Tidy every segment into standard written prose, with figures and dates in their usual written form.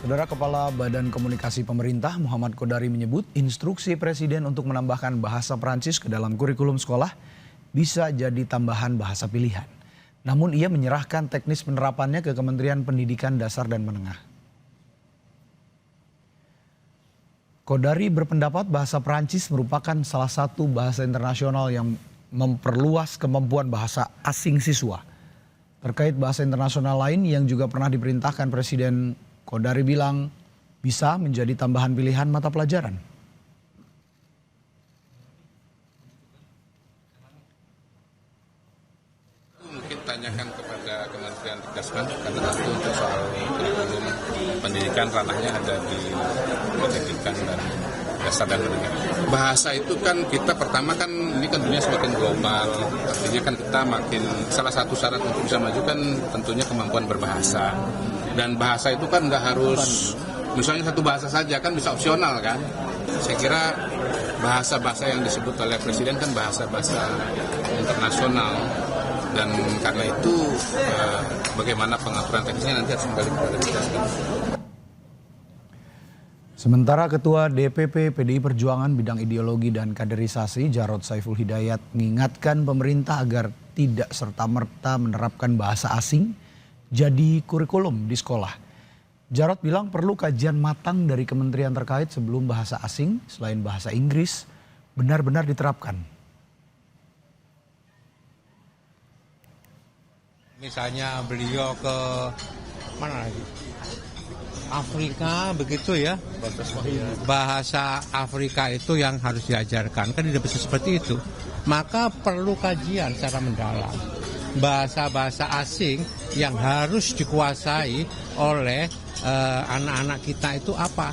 Saudara Kepala Badan Komunikasi Pemerintah Muhammad Kodari menyebut instruksi Presiden untuk menambahkan bahasa Prancis ke dalam kurikulum sekolah bisa jadi tambahan bahasa pilihan. Namun ia menyerahkan teknis penerapannya ke Kementerian Pendidikan Dasar dan Menengah. Kodari berpendapat bahasa Prancis merupakan salah satu bahasa internasional yang memperluas kemampuan bahasa asing siswa. Terkait bahasa internasional lain yang juga pernah diperintahkan Presiden, Kodari bilang bisa menjadi tambahan pilihan mata pelajaran. Mungkin tanyakan kepada Kementerian Dasar karena itu untuk soal kurikulum pendidikan ranahnya ada di pendidikan dan dasar dan menengah. Bahasa itu kan kita pertama kan ini kan dunia semakin global, artinya kan kita makin salah satu syarat untuk bisa maju kan tentunya kemampuan berbahasa. Dan bahasa itu kan nggak harus misalnya satu bahasa saja, kan bisa opsional kan. Saya kira bahasa-bahasa yang disebut oleh Presiden kan bahasa-bahasa internasional. Dan karena itu bagaimana pengaturan teknisnya nanti harus kembali kepada Presiden. Sementara Ketua DPP PDI Perjuangan bidang ideologi dan kaderisasi Jarod Saiful Hidayat mengingatkan pemerintah agar tidak serta-merta menerapkan bahasa asing jadi kurikulum di sekolah. Jarod bilang perlu kajian matang dari kementerian terkait sebelum bahasa asing selain bahasa Inggris benar-benar diterapkan. Misalnya beliau ke mana lagi? Afrika begitu ya. Bahasa Afrika itu yang harus diajarkan, kan tidak bisa seperti itu. Maka perlu kajian secara mendalam. Bahasa-bahasa asing yang harus dikuasai oleh anak-anak kita itu apa,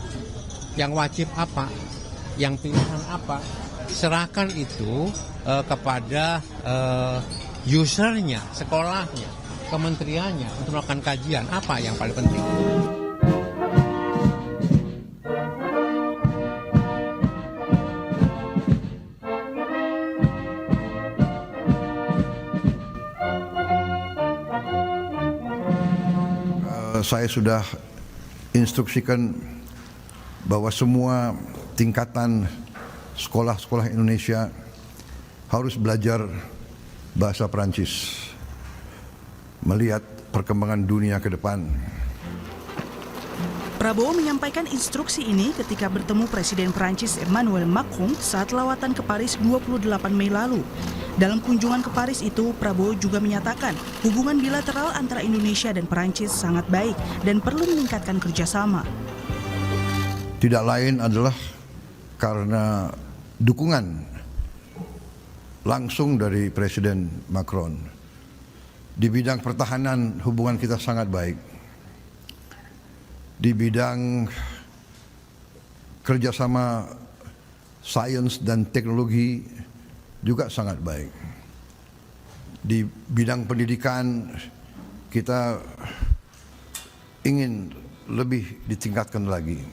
yang wajib apa, yang pilihan apa. Serahkan itu kepada usernya, sekolahnya, kementeriannya untuk melakukan kajian apa yang paling penting. Saya sudah instruksikan bahwa semua tingkatan sekolah-sekolah Indonesia harus belajar bahasa Prancis, melihat perkembangan dunia ke depan. Prabowo menyampaikan instruksi ini ketika bertemu Presiden Prancis Emmanuel Macron saat lawatan ke Paris 28 Mei lalu. Dalam kunjungan ke Paris itu, Prabowo juga menyatakan hubungan bilateral antara Indonesia dan Prancis sangat baik dan perlu meningkatkan kerjasama. Tidak lain adalah karena dukungan langsung dari Presiden Macron. Di bidang pertahanan hubungan kita sangat baik. Di bidang kerjasama sains dan teknologi juga sangat baik. Di bidang pendidikan kita ingin lebih ditingkatkan lagi.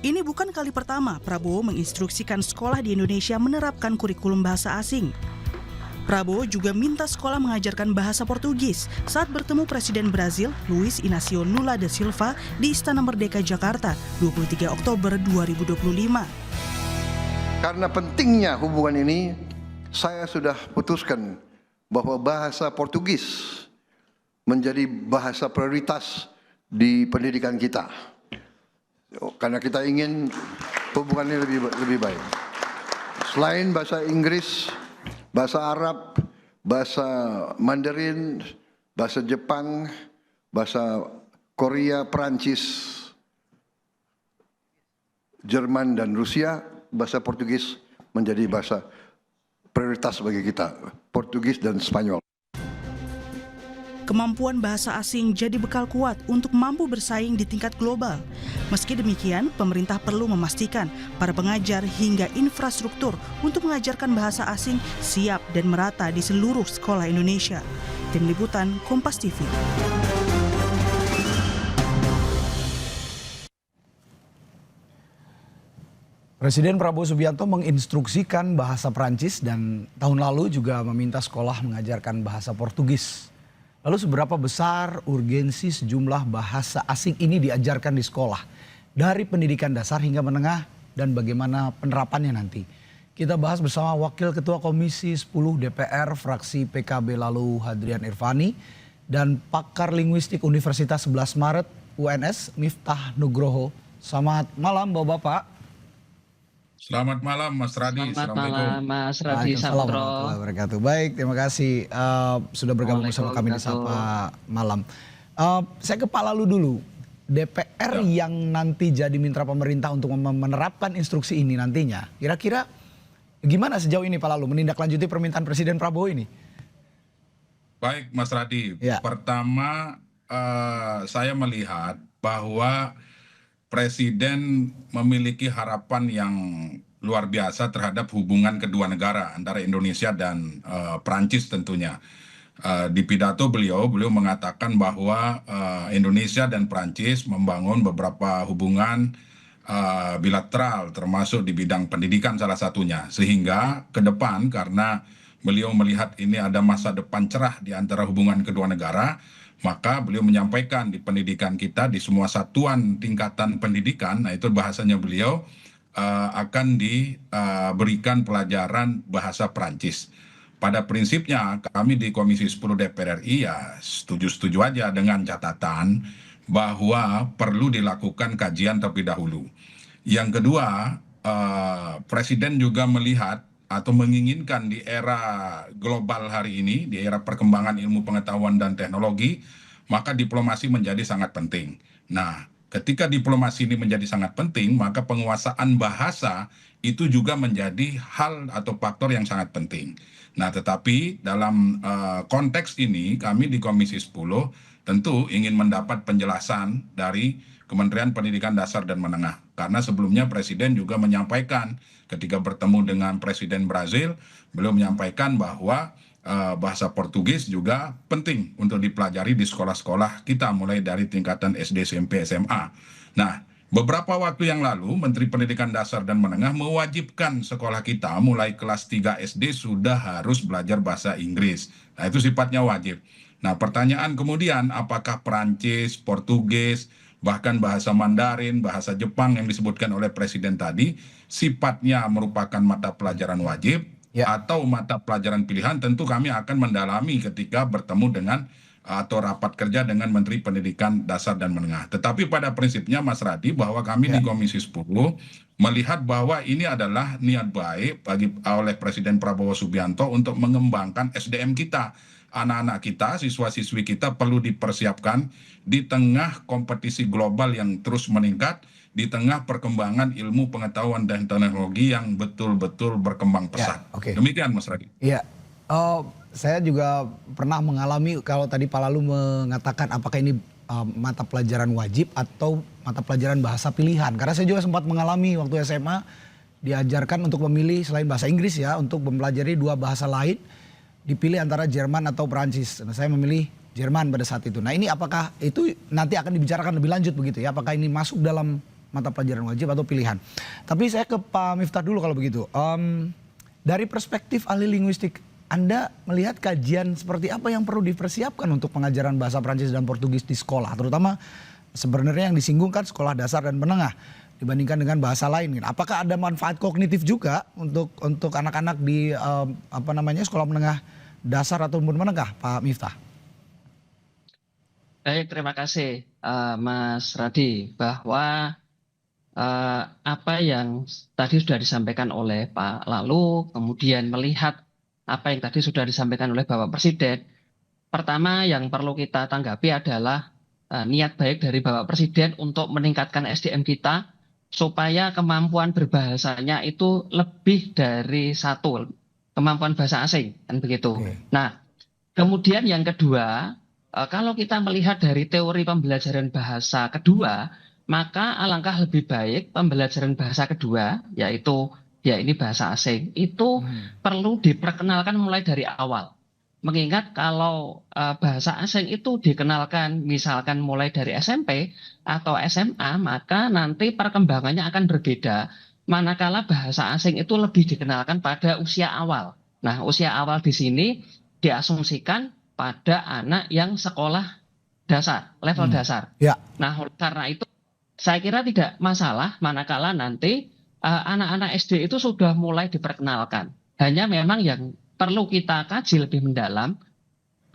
Ini bukan kali pertama Prabowo menginstruksikan sekolah di Indonesia menerapkan kurikulum bahasa asing. Prabowo juga minta sekolah mengajarkan bahasa Portugis saat bertemu Presiden Brazil Luiz Inácio Lula da Silva di Istana Merdeka Jakarta 23 Oktober 2025. Karena pentingnya hubungan ini, saya sudah putuskan bahwa bahasa Portugis menjadi bahasa prioritas di pendidikan kita. Karena kita ingin hubungannya lebih baik. Selain bahasa Inggris, bahasa Arab, bahasa Mandarin, bahasa Jepang, bahasa Korea, Prancis, Jerman dan Rusia, bahasa Portugis menjadi bahasa prioritas bagi kita, Portugis dan Spanyol. Kemampuan bahasa asing jadi bekal kuat untuk mampu bersaing di tingkat global. Meski demikian, pemerintah perlu memastikan para pengajar hingga infrastruktur untuk mengajarkan bahasa asing siap dan merata di seluruh sekolah Indonesia. Tim Liputan Kompas TV. Presiden Prabowo Subianto menginstruksikan bahasa Prancis dan tahun lalu juga meminta sekolah mengajarkan bahasa Portugis. Lalu seberapa besar urgensi sejumlah bahasa asing ini diajarkan di sekolah? Dari pendidikan dasar hingga menengah dan bagaimana penerapannya nanti? Kita bahas bersama Wakil Ketua Komisi 10 DPR fraksi PKB lalu Hadrian Irvani dan pakar linguistik Universitas 11 Maret UNS Miftah Nugroho. Selamat malam Bapak-Bapak. Selamat malam Mas Radi. Selamat Assalamualaikum. malam Mas Radi Waalaikumsalam Saputro. warahmatullahi wabarakatuh. Baik, terima kasih sudah bergabung bersama kami di Sapa Malam. Saya ke Pak Lalu dulu. DPR yang nanti jadi mitra pemerintah untuk menerapkan instruksi ini nantinya, kira-kira gimana sejauh ini Pak Lalu menindaklanjuti permintaan Presiden Prabowo ini? Baik Mas Radi. Ya. Pertama saya melihat bahwa Presiden memiliki harapan yang luar biasa terhadap hubungan kedua negara antara Indonesia dan Prancis tentunya. Di pidato beliau mengatakan bahwa Indonesia dan Prancis membangun beberapa hubungan bilateral termasuk di bidang pendidikan salah satunya. Sehingga ke depan karena beliau melihat ini ada masa depan cerah di antara hubungan kedua negara, maka beliau menyampaikan di pendidikan kita di semua satuan tingkatan pendidikan, nah itu bahasanya beliau akan diberikan pelajaran bahasa Prancis. Pada prinsipnya kami di Komisi 10 DPR RI ya setuju-setuju aja dengan catatan bahwa perlu dilakukan kajian terlebih dahulu. Yang kedua, Presiden juga melihat atau menginginkan di era global hari ini, di era perkembangan ilmu pengetahuan dan teknologi, maka diplomasi menjadi sangat penting. Nah, ketika diplomasi ini menjadi sangat penting, maka penguasaan bahasa itu juga menjadi hal atau faktor yang sangat penting. Nah, tetapi dalam konteks ini, kami di Komisi 10 tentu ingin mendapat penjelasan dari Kementerian Pendidikan Dasar dan Menengah. Karena sebelumnya Presiden juga menyampaikan ketika bertemu dengan Presiden Brazil, beliau menyampaikan bahwa bahasa Portugis juga penting untuk dipelajari di sekolah-sekolah kita mulai dari tingkatan SD, SMP, SMA. Nah, beberapa waktu yang lalu Menteri Pendidikan Dasar dan Menengah mewajibkan sekolah kita mulai kelas 3 SD sudah harus belajar bahasa Inggris. Nah, itu sifatnya wajib. Nah, pertanyaan kemudian apakah Perancis, Portugis, bahkan bahasa Mandarin, bahasa Jepang yang disebutkan oleh Presiden tadi sifatnya merupakan mata pelajaran wajib atau mata pelajaran pilihan, tentu kami akan mendalami ketika bertemu dengan atau rapat kerja dengan Menteri Pendidikan Dasar dan Menengah. Tetapi pada prinsipnya Mas Radi bahwa kami di Komisi 10 melihat bahwa ini adalah niat baik oleh Presiden Prabowo Subianto untuk mengembangkan SDM kita. Anak-anak kita, siswa-siswi kita perlu dipersiapkan di tengah kompetisi global yang terus meningkat, di tengah perkembangan ilmu pengetahuan dan teknologi yang betul-betul berkembang pesat. Demikian Mas Radi. Iya, saya juga pernah mengalami kalau tadi Pak Lalu mengatakan apakah ini mata pelajaran wajib atau mata pelajaran bahasa pilihan. Karena saya juga sempat mengalami waktu SMA diajarkan untuk memilih selain bahasa Inggris ya, untuk mempelajari 2 bahasa lain. Dipilih antara Jerman atau Perancis. Nah, saya memilih Jerman pada saat itu. Nah, ini apakah itu nanti akan dibicarakan lebih lanjut begitu ya? Apakah ini masuk dalam mata pelajaran wajib atau pilihan? Tapi saya ke Pak Miftah dulu kalau begitu. Dari perspektif ahli linguistik, Anda melihat kajian seperti apa yang perlu dipersiapkan untuk pengajaran bahasa Perancis dan Portugis di sekolah? Terutama sebenarnya yang disinggung kan sekolah dasar dan menengah dibandingkan dengan bahasa lain. Apakah ada manfaat kognitif juga untuk anak-anak di sekolah menengah dasar ataupun menengah, Pak Miftah? Baik, terima kasih Mas Radi, bahwa apa yang tadi sudah disampaikan oleh Pak Lalu, kemudian melihat apa yang tadi sudah disampaikan oleh Bapak Presiden, pertama yang perlu kita tanggapi adalah niat baik dari Bapak Presiden untuk meningkatkan SDM kita supaya kemampuan berbahasanya itu lebih dari 1 kemampuan bahasa asing, kan begitu. Nah, kemudian yang kedua, kalau kita melihat dari teori pembelajaran bahasa kedua, maka alangkah lebih baik pembelajaran bahasa kedua, yaitu ya ini bahasa asing, itu perlu diperkenalkan mulai dari awal. Mengingat kalau bahasa asing itu dikenalkan misalkan mulai dari SMP atau SMA, maka nanti perkembangannya akan berbeda. Manakala bahasa asing itu lebih dikenalkan pada usia awal. Nah, usia awal di sini diasumsikan pada anak yang sekolah dasar, level dasar. Ya. Nah, karena itu saya kira tidak masalah manakala nanti anak-anak SD itu sudah mulai diperkenalkan. Hanya memang yang perlu kita kaji lebih mendalam,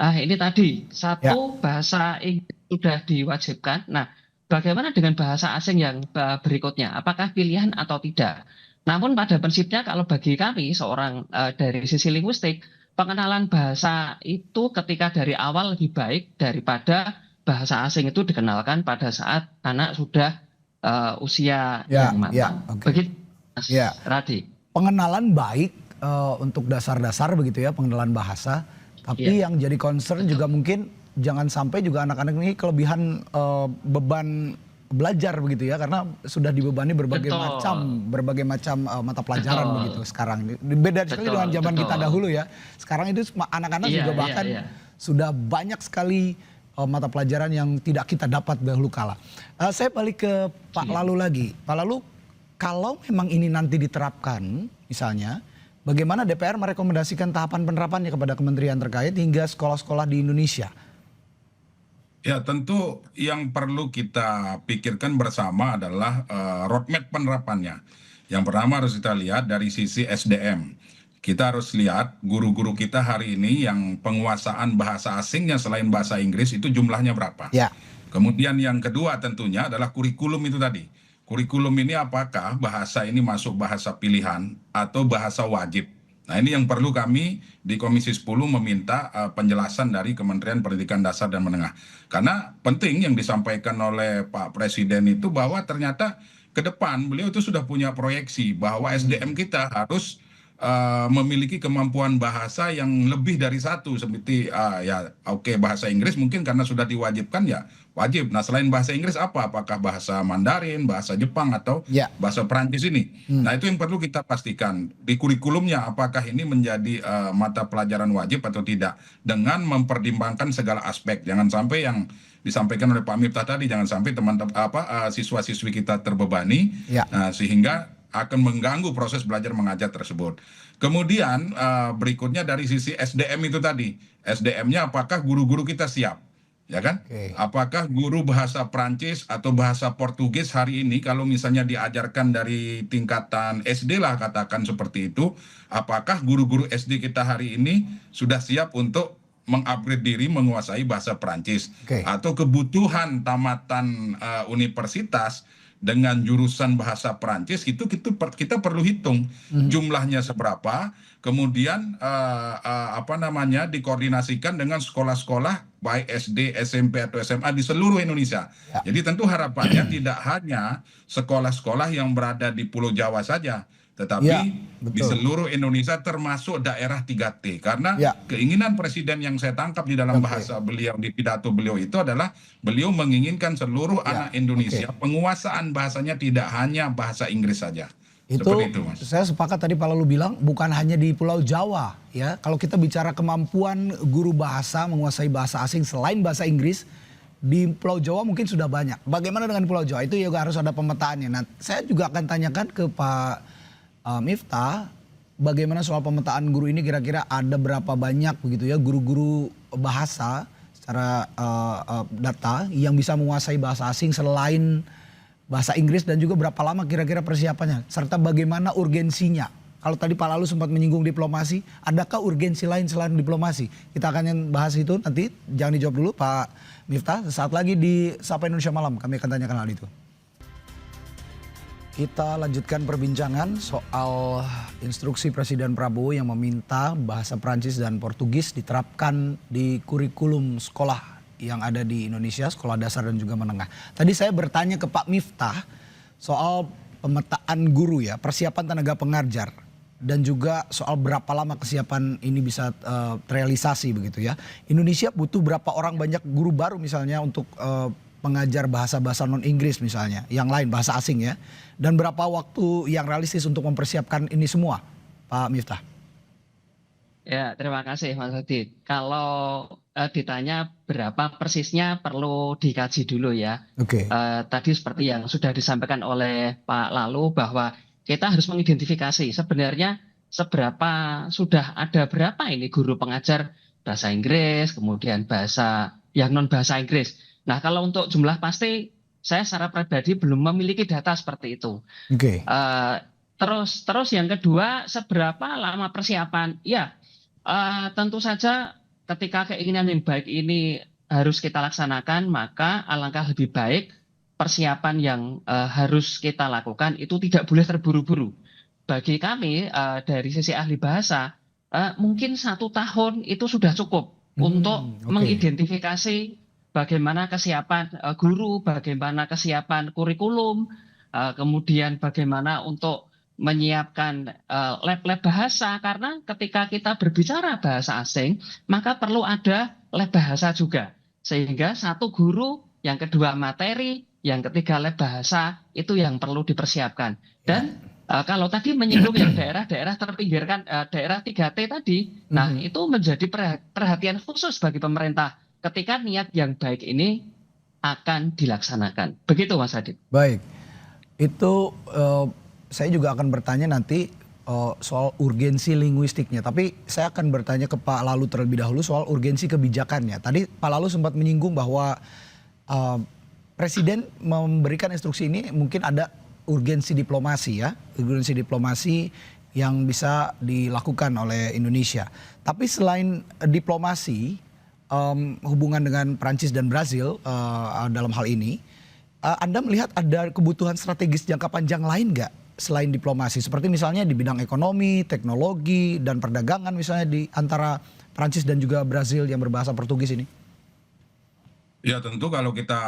ini tadi, satu bahasa Inggris sudah diwajibkan. Nah, bagaimana dengan bahasa asing yang berikutnya? Apakah pilihan atau tidak? Namun pada prinsipnya kalau bagi kami seorang dari sisi linguistik, pengenalan bahasa itu ketika dari awal lebih baik daripada bahasa asing itu dikenalkan pada saat anak sudah usia yang matang. Begitu, Mas Radi. Pengenalan baik untuk dasar-dasar begitu ya, pengenalan bahasa. Tapi yang jadi concern juga mungkin jangan sampai juga anak-anak ini kelebihan beban belajar begitu ya, karena sudah dibebani berbagai macam mata pelajaran begitu sekarang ini. Beda sekali dengan zaman kita dahulu ya. Sekarang itu anak-anak juga bahkan sudah banyak sekali mata pelajaran yang tidak kita dapat dahulu kala. Saya balik ke Pak Lalu lagi. Pak Lalu, kalau memang ini nanti diterapkan misalnya, bagaimana DPR merekomendasikan tahapan penerapannya kepada kementerian terkait hingga sekolah-sekolah di Indonesia? Ya, tentu yang perlu kita pikirkan bersama adalah roadmap penerapannya. Yang pertama harus kita lihat dari sisi SDM. Kita harus lihat guru-guru kita hari ini yang penguasaan bahasa asingnya selain bahasa Inggris itu jumlahnya berapa. Ya. Kemudian yang kedua tentunya adalah kurikulum itu tadi. Kurikulum ini apakah bahasa ini masuk bahasa pilihan atau bahasa wajib. Nah, ini yang perlu kami di Komisi 10 meminta penjelasan dari Kementerian Pendidikan Dasar dan Menengah. Karena penting yang disampaikan oleh Pak Presiden itu bahwa ternyata ke depan beliau itu sudah punya proyeksi bahwa SDM kita harus memiliki kemampuan bahasa yang lebih dari satu, seperti bahasa Inggris mungkin karena sudah diwajibkan ya wajib. Nah, selain bahasa Inggris apakah bahasa Mandarin, bahasa Jepang atau bahasa Perancis ini. Nah, itu yang perlu kita pastikan di kurikulumnya, apakah ini menjadi mata pelajaran wajib atau tidak, dengan mempertimbangkan segala aspek. Jangan sampai yang disampaikan oleh Pak Miftah tadi, jangan sampai siswa-siswi kita terbebani sehingga akan mengganggu proses belajar mengajar tersebut. Kemudian berikutnya dari sisi SDM itu tadi, SDM-nya apakah guru-guru kita siap, ya kan? Apakah guru bahasa Prancis atau bahasa Portugis hari ini kalau misalnya diajarkan dari tingkatan SD lah katakan seperti itu, apakah guru-guru SD kita hari ini sudah siap untuk mengupgrade diri menguasai bahasa Prancis atau kebutuhan tamatan universitas dengan jurusan bahasa Perancis itu kita perlu hitung jumlahnya seberapa, kemudian dikoordinasikan dengan sekolah-sekolah baik SD, SMP atau SMA di seluruh Indonesia. Jadi tentu harapannya tidak hanya sekolah-sekolah yang berada di Pulau Jawa saja, tetapi di seluruh Indonesia termasuk daerah 3T. Karena keinginan Presiden yang saya tangkap di dalam bahasa beliau, di pidato beliau itu adalah beliau menginginkan seluruh anak Indonesia penguasaan bahasanya tidak hanya bahasa Inggris saja. Itu Mas. Saya sepakat tadi Pak Lalu bilang bukan hanya di Pulau Jawa ya. Kalau kita bicara kemampuan guru bahasa menguasai bahasa asing selain bahasa Inggris, di Pulau Jawa mungkin sudah banyak. Bagaimana dengan Pulau Jawa? Itu juga harus ada pemetaannya. Nah, saya juga akan tanyakan ke Pak Miftah, bagaimana soal pemetaan guru ini, kira-kira ada berapa banyak begitu ya guru-guru bahasa secara data yang bisa menguasai bahasa asing selain bahasa Inggris, dan juga berapa lama kira-kira persiapannya, serta bagaimana urgensinya. Kalau tadi Pak Lalu sempat menyinggung diplomasi, adakah urgensi lain selain diplomasi? Kita akan bahas itu nanti, jangan dijawab dulu Pak Miftah. Sesaat lagi di Sapa Indonesia Malam kami akan tanyakan hal itu. Kita lanjutkan perbincangan soal instruksi Presiden Prabowo yang meminta bahasa Prancis dan Portugis diterapkan di kurikulum sekolah yang ada di Indonesia, sekolah dasar dan juga menengah. Tadi saya bertanya ke Pak Miftah soal pemetaan guru ya, persiapan tenaga pengajar, dan juga soal berapa lama kesiapan ini bisa terrealisasi begitu ya. Indonesia butuh berapa orang banyak guru baru misalnya untuk pengajar bahasa-bahasa non-Inggris misalnya, yang lain bahasa asing ya, dan berapa waktu yang realistis untuk mempersiapkan ini semua, Pak Miftah? Ya, terima kasih Mas Adit. Kalau ditanya berapa persisnya perlu dikaji dulu ya. Tadi seperti yang sudah disampaikan oleh Pak Lalu bahwa kita harus mengidentifikasi sebenarnya sudah ada berapa ini guru pengajar bahasa Inggris, kemudian bahasa yang non bahasa Inggris. Nah, kalau untuk jumlah pasti saya secara pribadi belum memiliki data seperti itu. Oke. Terus yang kedua, seberapa lama persiapan? Ya, tentu saja ketika keinginan yang baik ini harus kita laksanakan, maka alangkah lebih baik persiapan yang harus kita lakukan itu tidak boleh terburu-buru. Bagi kami dari sisi ahli bahasa, mungkin 1 tahun itu sudah cukup untuk mengidentifikasi bagaimana kesiapan guru, bagaimana kesiapan kurikulum, kemudian bagaimana untuk menyiapkan lab-lab bahasa, karena ketika kita berbicara bahasa asing, maka perlu ada lab bahasa juga. Sehingga 1 guru, yang kedua materi, yang ketiga lab bahasa, itu yang perlu dipersiapkan. Dan kalau tadi menyinggung yang daerah-daerah terpinggirkan, daerah 3T tadi, nah itu menjadi perhatian khusus bagi pemerintah ketika niat yang baik ini akan dilaksanakan. Begitu Mas Adit. Baik, itu saya juga akan bertanya nanti soal urgensi linguistiknya. Tapi saya akan bertanya ke Pak Lalu terlebih dahulu soal urgensi kebijakannya. Tadi Pak Lalu sempat menyinggung bahwa Presiden memberikan instruksi ini mungkin ada urgensi diplomasi ya. Urgensi diplomasi yang bisa dilakukan oleh Indonesia. Tapi selain diplomasi, hubungan dengan Prancis dan Brazil dalam hal ini, Anda melihat ada kebutuhan strategis jangka panjang lain nggak selain diplomasi? Seperti misalnya di bidang ekonomi, teknologi, dan perdagangan misalnya di antara Prancis dan juga Brazil yang berbahasa Portugis ini? Ya tentu kalau kita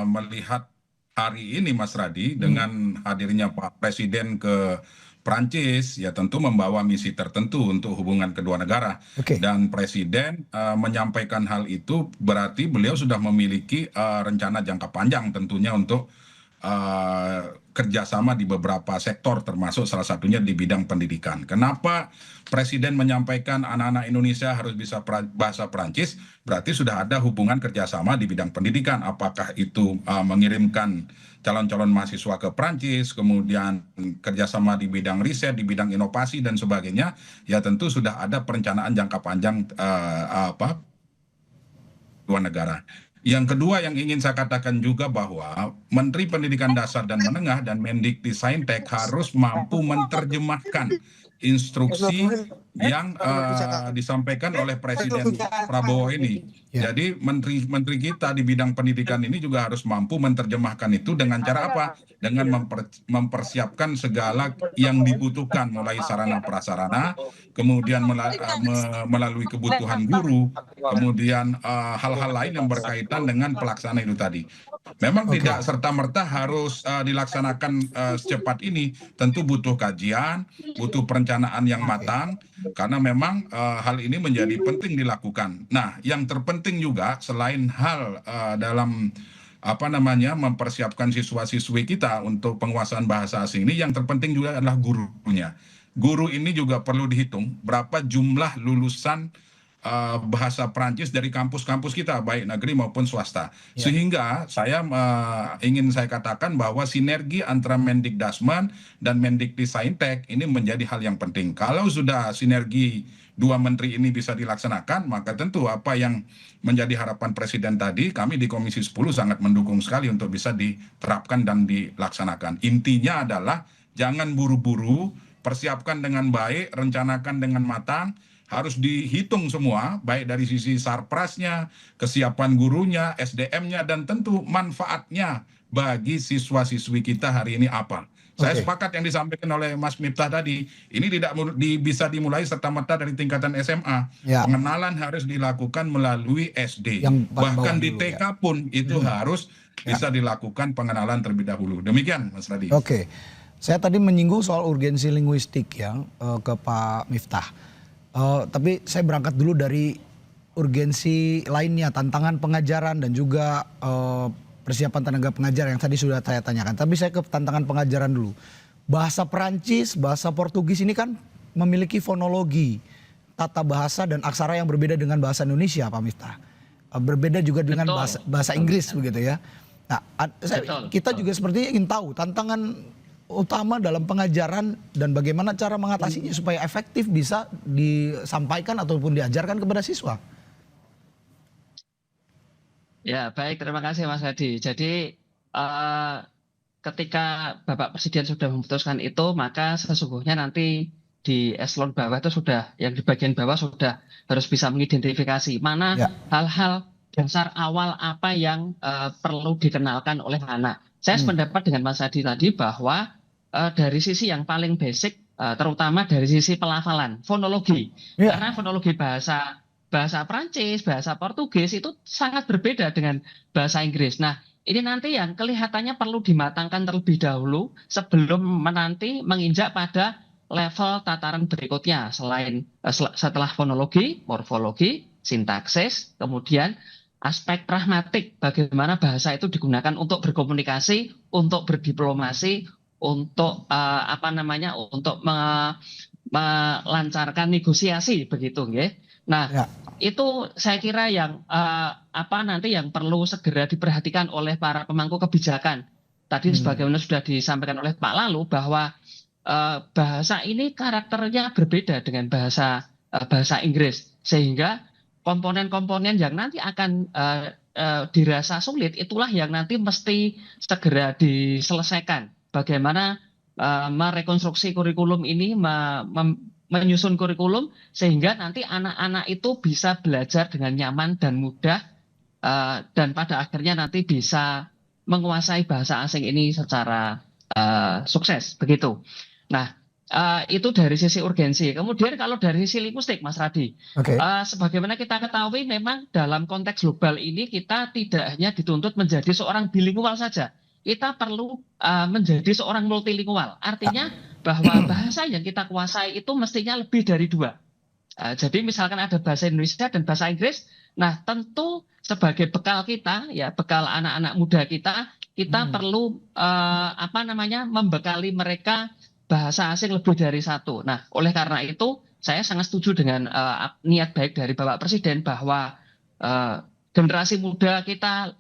melihat hari ini Mas Radi dengan hadirnya Pak Presiden ke Prancis, ya tentu membawa misi tertentu untuk hubungan kedua negara. Dan Presiden menyampaikan hal itu berarti beliau sudah memiliki rencana jangka panjang tentunya untuk kerjasama di beberapa sektor, termasuk salah satunya di bidang pendidikan. Kenapa Presiden menyampaikan anak-anak Indonesia harus bisa bahasa Perancis? Berarti sudah ada hubungan kerjasama di bidang pendidikan. Apakah itu mengirimkan calon-calon mahasiswa ke Perancis, kemudian kerjasama di bidang riset, di bidang inovasi dan sebagainya? Ya tentu sudah ada perencanaan jangka panjang dua negara. Yang kedua yang ingin saya katakan juga bahwa Menteri Pendidikan Dasar dan Menengah dan Mendikbudristek harus mampu menerjemahkan instruksi yang disampaikan oleh Presiden Prabowo ini. Jadi menteri kita di bidang pendidikan ini juga harus mampu menerjemahkan itu dengan cara apa? Dengan mempersiapkan segala yang dibutuhkan, mulai sarana prasarana, kemudian melalui kebutuhan guru, kemudian hal-hal lain yang berkaitan dengan pelaksanaan itu tadi. Memang tidak serta-merta harus dilaksanakan secepat ini, tentu butuh kajian, butuh perencanaan yang matang, karena memang hal ini menjadi penting dilakukan. Nah, yang terpenting juga selain hal dalam mempersiapkan siswa-siswi kita untuk penguasaan bahasa asing ini, yang terpenting juga adalah gurunya. Guru ini juga perlu dihitung berapa jumlah lulusan bahasa Prancis dari kampus-kampus kita, baik negeri maupun swasta. Sehingga saya ingin saya katakan bahwa sinergi antara Mendikbudristek dan Mendikbudristek ini menjadi hal yang penting. Kalau sudah sinergi dua menteri ini bisa dilaksanakan, maka tentu apa yang menjadi harapan Presiden tadi, kami di Komisi 10 sangat mendukung sekali untuk bisa diterapkan dan dilaksanakan. Intinya adalah jangan buru-buru, persiapkan dengan baik, rencanakan dengan matang, harus dihitung semua, baik dari sisi sarprasnya, kesiapan gurunya, SDM-nya, dan tentu manfaatnya bagi siswa-siswi kita hari ini apa. Saya sepakat yang disampaikan oleh Mas Miftah tadi, ini tidak bisa dimulai serta-merta dari tingkatan SMA. Pengenalan harus dilakukan melalui SD. Bahkan di TK pun itu harus bisa dilakukan pengenalan terlebih dahulu. Demikian Mas Radi. Saya tadi menyinggung soal urgensi linguistik yang ke Pak Miftah. Tapi saya berangkat dulu dari urgensi lainnya, tantangan pengajaran dan juga persiapan tenaga pengajar yang tadi sudah saya tanyakan. Tapi saya ke tantangan pengajaran dulu. Bahasa Perancis, bahasa Portugis ini kan memiliki fonologi, tata bahasa dan aksara yang berbeda dengan bahasa Indonesia, Pak Miftah. Berbeda juga dengan bahasa Inggris begitu ya. Nah, kita juga sepertinya ingin tahu tantangan utama dalam pengajaran dan bagaimana cara mengatasinya supaya efektif bisa disampaikan ataupun diajarkan kepada siswa? Ya, baik, terima kasih Mas Hadi. Jadi ketika Bapak Presiden sudah memutuskan itu, maka sesungguhnya nanti di eselon bawah itu sudah, yang di bagian bawah sudah harus bisa mengidentifikasi mana hal-hal dasar awal apa yang perlu dikenalkan oleh anak. Saya sependapat dengan Mas Hadi tadi bahwa dari sisi yang paling basic, terutama dari sisi pelafalan, fonologi. Karena fonologi bahasa Prancis, bahasa Portugis itu sangat berbeda dengan bahasa Inggris. Nah, ini nanti yang kelihatannya perlu dimatangkan terlebih dahulu sebelum menanti menginjak pada level tataran berikutnya. Setelah fonologi, morfologi, sintaksis, kemudian aspek pragmatik, bagaimana bahasa itu digunakan untuk berkomunikasi, untuk berdiplomasi, untuk untuk melancarkan negosiasi begitu, nggih. Nah, itu saya kira yang nanti yang perlu segera diperhatikan oleh para pemangku kebijakan. Tadi sebagaimana sudah disampaikan oleh Pak Lalu bahwa bahasa ini karakternya berbeda dengan bahasa Inggris, sehingga komponen-komponen yang nanti akan dirasa sulit itulah yang nanti mesti segera diselesaikan. Bagaimana merekonstruksi kurikulum ini, menyusun kurikulum sehingga nanti anak-anak itu bisa belajar dengan nyaman dan mudah dan pada akhirnya nanti bisa menguasai bahasa asing ini secara sukses begitu. Nah, itu dari sisi urgensi. Kemudian kalau dari sisi linguistik, Mas Radi, sebagaimana kita ketahui memang dalam konteks global ini kita tidak hanya dituntut menjadi seorang bilingual saja. Kita perlu menjadi seorang multilingual. Artinya bahwa bahasa yang kita kuasai itu mestinya lebih dari 2. Jadi misalkan ada bahasa Indonesia dan bahasa Inggris, nah tentu sebagai bekal kita, ya bekal anak-anak muda kita perlu membekali mereka bahasa asing lebih dari 1. Nah, oleh karena itu saya sangat setuju dengan niat baik dari Bapak Presiden bahwa generasi muda kita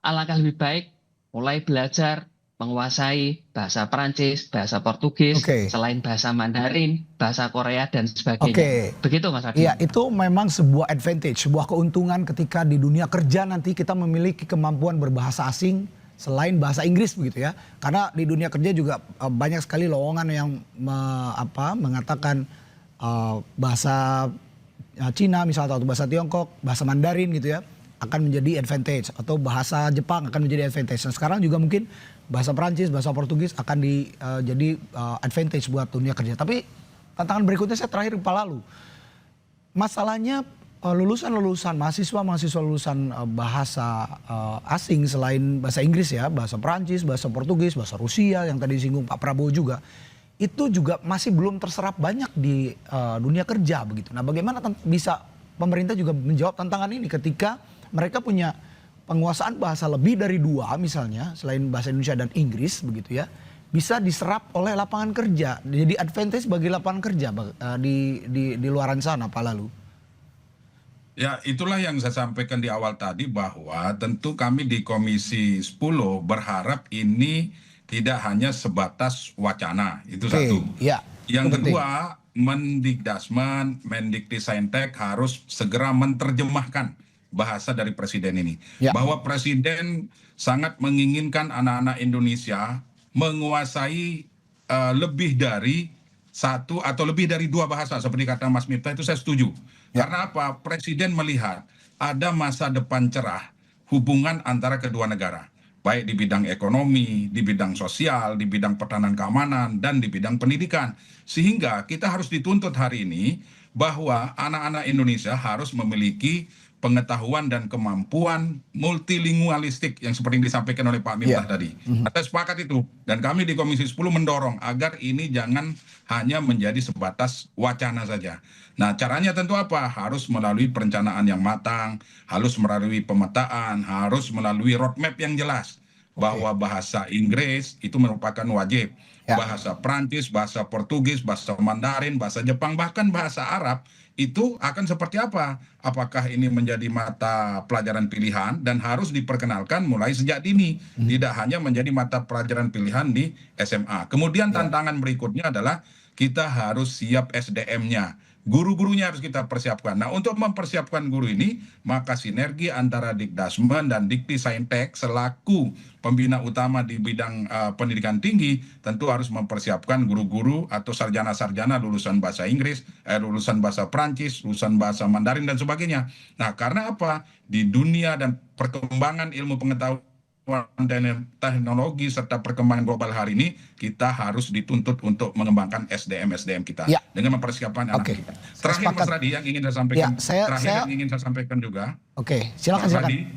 alangkah lebih baik mulai belajar menguasai bahasa Perancis, bahasa Portugis, selain bahasa Mandarin, bahasa Korea dan sebagainya. Begitu Mas Adi. Iya, itu memang sebuah advantage, sebuah keuntungan ketika di dunia kerja nanti kita memiliki kemampuan berbahasa asing selain bahasa Inggris begitu ya. Karena di dunia kerja juga banyak sekali lowongan yang mengatakan bahasa Cina misalnya atau bahasa Tiongkok, bahasa Mandarin gitu ya, akan menjadi advantage, atau bahasa Jepang akan menjadi advantage. Nah, sekarang juga mungkin bahasa Perancis, bahasa Portugis akan jadi advantage buat dunia kerja. Tapi tantangan berikutnya saya terakhir Pak Lalu. Masalahnya lulusan mahasiswa lulusan bahasa asing selain bahasa Inggris ya, bahasa Perancis, bahasa Portugis, bahasa Rusia yang tadi disinggung Pak Prabowo juga, itu juga masih belum terserap banyak di dunia kerja begitu. Nah, bagaimana bisa pemerintah juga menjawab tantangan ini ketika mereka punya penguasaan bahasa lebih dari 2 misalnya, selain bahasa Indonesia dan Inggris begitu ya, bisa diserap oleh lapangan kerja, jadi advantage bagi lapangan kerja di luaran sana Pak Lalu. Ya, itulah yang saya sampaikan di awal tadi bahwa tentu kami di Komisi 10 berharap ini tidak hanya sebatas wacana, itu satu. Yang kedua, Mendikdasmen, Mendiktisaintek harus segera menerjemahkan bahasa dari presiden ini. Bahwa presiden sangat menginginkan anak-anak Indonesia menguasai lebih dari 1 atau lebih dari 2 bahasa seperti kata Mas Miftah, itu saya setuju. Karena apa? Presiden melihat ada masa depan cerah hubungan antara kedua negara, baik di bidang ekonomi, di bidang sosial, di bidang pertahanan keamanan, dan di bidang pendidikan. Sehingga kita harus dituntut hari ini bahwa anak-anak Indonesia harus memiliki pengetahuan dan kemampuan multilingualistik yang seperti yang disampaikan oleh Pak Miftah tadi. Saya sepakat itu. Dan kami di Komisi 10 mendorong agar ini jangan hanya menjadi sebatas wacana saja. Nah, caranya tentu apa? Harus melalui perencanaan yang matang, harus melalui pemetaan, harus melalui roadmap yang jelas. Bahwa bahasa Inggris itu merupakan wajib. Bahasa Prancis, bahasa Portugis, bahasa Mandarin, bahasa Jepang, bahkan bahasa Arab itu akan seperti apa? Apakah ini menjadi mata pelajaran pilihan dan harus diperkenalkan mulai sejak dini, tidak hanya menjadi mata pelajaran pilihan di SMA. Kemudian tantangan berikutnya adalah kita harus siap SDM-nya. Guru-gurunya harus kita persiapkan. Nah, untuk mempersiapkan guru ini, maka sinergi antara Dikdasmen dan Dikti Saintek selaku pembina utama di bidang pendidikan tinggi tentu harus mempersiapkan guru-guru atau sarjana-sarjana lulusan bahasa Inggris, lulusan bahasa Prancis, lulusan bahasa Mandarin dan sebagainya. Nah, karena apa? Di dunia dan perkembangan ilmu pengetahuan dan teknologi serta perkembangan global hari ini, kita harus dituntut untuk mengembangkan SDM kita dengan mempersiapkan anak kita. Terakhir Mas Radi yang ingin saya sampaikan, yang ingin saya sampaikan juga. Silakan.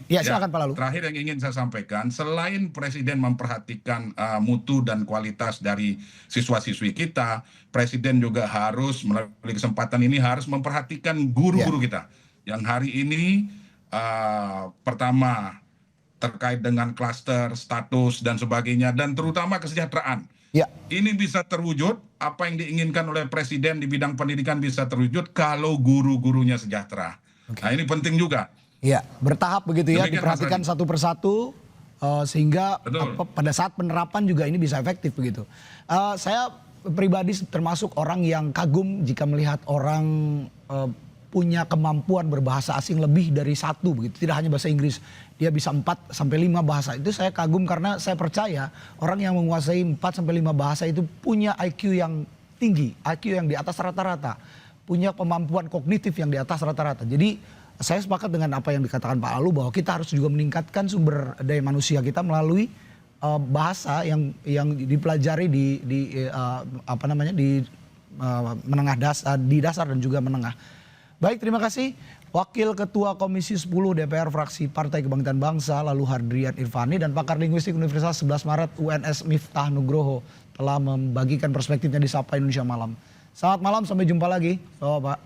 Silakan Pak Lalu. Terakhir yang ingin saya sampaikan, selain Presiden memperhatikan mutu dan kualitas dari siswa-siswi kita, Presiden juga harus melalui kesempatan ini harus memperhatikan guru-guru kita yang hari ini pertama terkait dengan klaster, status, dan sebagainya, dan terutama kesejahteraan. Ini bisa terwujud, apa yang diinginkan oleh Presiden di bidang pendidikan bisa terwujud kalau guru-gurunya sejahtera. Nah, ini penting juga. Bertahap begitu ya, Demikian, diperhatikan satu persatu, sehingga pada saat penerapan juga ini bisa efektif begitu. Saya pribadi termasuk orang yang kagum jika melihat orang punya kemampuan berbahasa asing lebih dari satu begitu, tidak hanya bahasa Inggris, dia bisa 4 sampai 5 bahasa. Itu saya kagum karena saya percaya orang yang menguasai 4 sampai 5 bahasa itu punya IQ yang tinggi, IQ yang di atas rata-rata, punya kemampuan kognitif yang di atas rata-rata. Jadi saya sepakat dengan apa yang dikatakan Pak Lalu bahwa kita harus juga meningkatkan sumber daya manusia kita melalui bahasa yang dipelajari di menengah dasar, di dasar dan juga menengah. Baik, terima kasih Wakil Ketua Komisi 10 DPR Fraksi Partai Kebangkitan Bangsa lalu Hardrian Irvani dan pakar linguistik Universitas 11 Maret UNS Miftah Nugroho telah membagikan perspektifnya di Sapa Indonesia Malam. Selamat malam, sampai jumpa lagi. Pak.